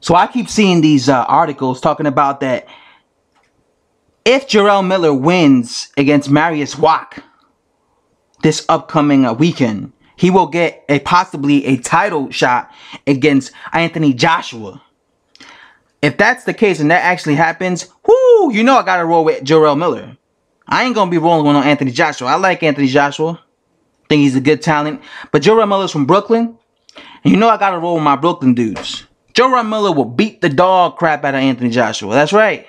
So I keep seeing these articles talking about that if Jarrell Miller wins against Marius Wack this upcoming weekend, he will get possibly a title shot against Anthony Joshua. If that's the case and that actually happens, whoo, you know I gotta roll with Jarrell Miller. I ain't gonna be rolling on Anthony Joshua. I like Anthony Joshua. Think he's a good talent. But Jarrell Miller's from Brooklyn. And you know I gotta roll with my Brooklyn dudes. Jarrell Miller will beat the dog crap out of Anthony Joshua. That's right.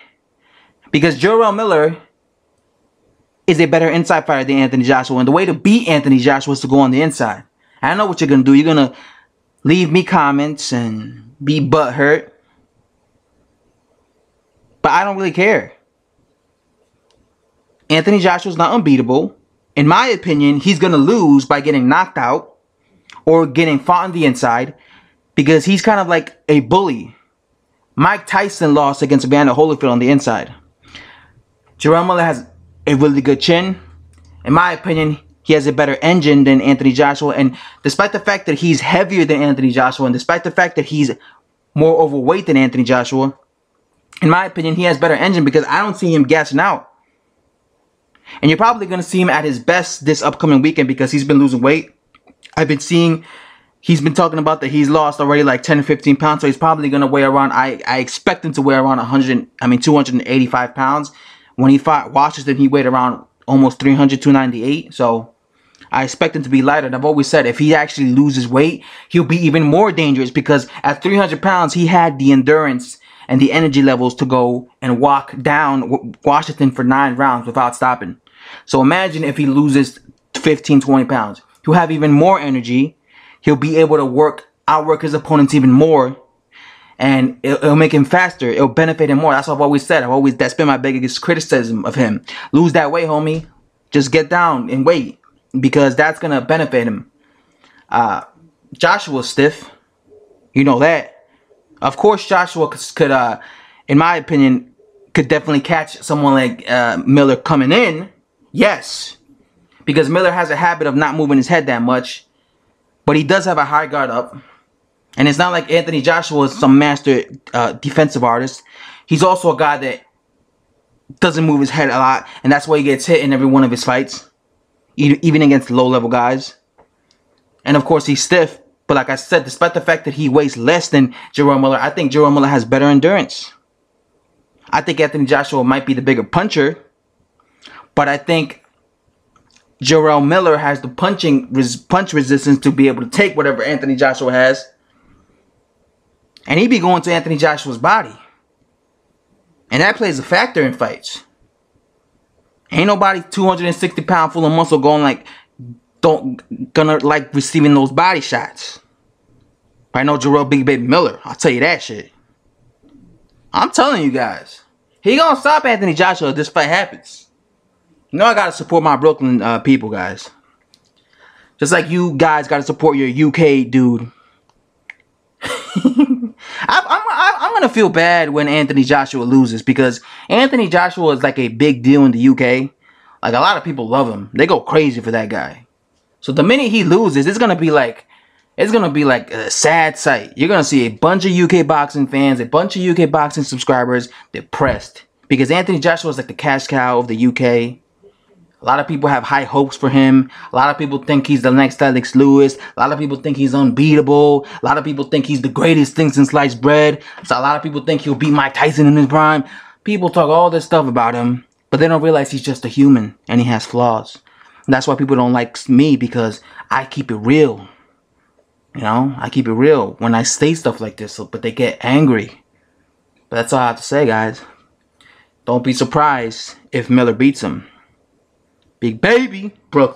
Because Jarrell Miller is a better inside fighter than Anthony Joshua. And the way to beat Anthony Joshua is to go on the inside. I know what you're gonna do. You're gonna leave me comments and be butthurt. But I don't really care. Anthony Joshua's not unbeatable. In my opinion, he's going to lose by getting knocked out or getting fought on the inside because he's kind of like a bully. Mike Tyson lost against Evander Holyfield on the inside. Jarrell Miller has a really good chin. In my opinion, he has a better engine than Anthony Joshua. And despite the fact that he's heavier than Anthony Joshua and despite the fact that he's more overweight than Anthony Joshua, in my opinion, he has better engine because I don't see him gassing out. And you're probably going to see him at his best this upcoming weekend because he's been losing weight. I've been seeing, he's been talking about that he's lost already like 10 or 15 pounds. So he's probably going to weigh around, I expect him to weigh around 285 pounds. When he fought Washington, he weighed around almost 300, 298. So I expect him to be lighter. And I've always said if he actually loses weight, he'll be even more dangerous because at 300 pounds, he had the endurance and the energy levels to go and walk down Washington for 9 rounds without stopping. So imagine if he loses 15, 20 pounds. He'll have even more energy. He'll be able to outwork his opponents even more. And it'll make him faster. It'll benefit him more. That's what I've always said. That's been my biggest criticism of him. Lose that weight, homie. Just get down and weight. Because that's going to benefit him. Joshua's stiff. You know that. Of course, Joshua could, in my opinion, could definitely catch someone like Miller coming in. Yes. Because Miller has a habit of not moving his head that much. But he does have a high guard up. And it's not like Anthony Joshua is some master defensive artist. He's also a guy that doesn't move his head a lot. And that's why he gets hit in every one of his fights. Even against low-level guys. And of course, he's stiff. But like I said, despite the fact that he weighs less than Jarrell Miller, I think Jarrell Miller has better endurance. I think Anthony Joshua might be the bigger puncher. But I think Jarrell Miller has the punch resistance to be able to take whatever Anthony Joshua has. And he be going to Anthony Joshua's body. And that plays a factor in fights. Ain't nobody 260 pound full of muscle gonna like receiving those body shots. I know Jarrell Big Baby Miller. I'll tell you that shit. I'm telling you guys. He gonna stop Anthony Joshua if this fight happens. You know I gotta support my Brooklyn people, guys. Just like you guys gotta support your UK dude. I'm gonna feel bad when Anthony Joshua loses because Anthony Joshua is like a big deal in the UK. Like a lot of people love him. They go crazy for that guy. So the minute he loses, it's gonna be like a sad sight. You're gonna see a bunch of UK boxing fans, a bunch of UK boxing subscribers depressed because Anthony Joshua is like the cash cow of the UK. A lot of people have high hopes for him. A lot of people think he's the next Alex Lewis. A lot of people think he's unbeatable. A lot of people think he's the greatest thing since sliced bread. So a lot of people think he'll beat Mike Tyson in his prime. People talk all this stuff about him, but they don't realize he's just a human and he has flaws. And that's why people don't like me because I keep it real. You know, I keep it real when I say stuff like this, but they get angry. But that's all I have to say, guys. Don't be surprised if Miller beats him. Big baby, Brooklyn.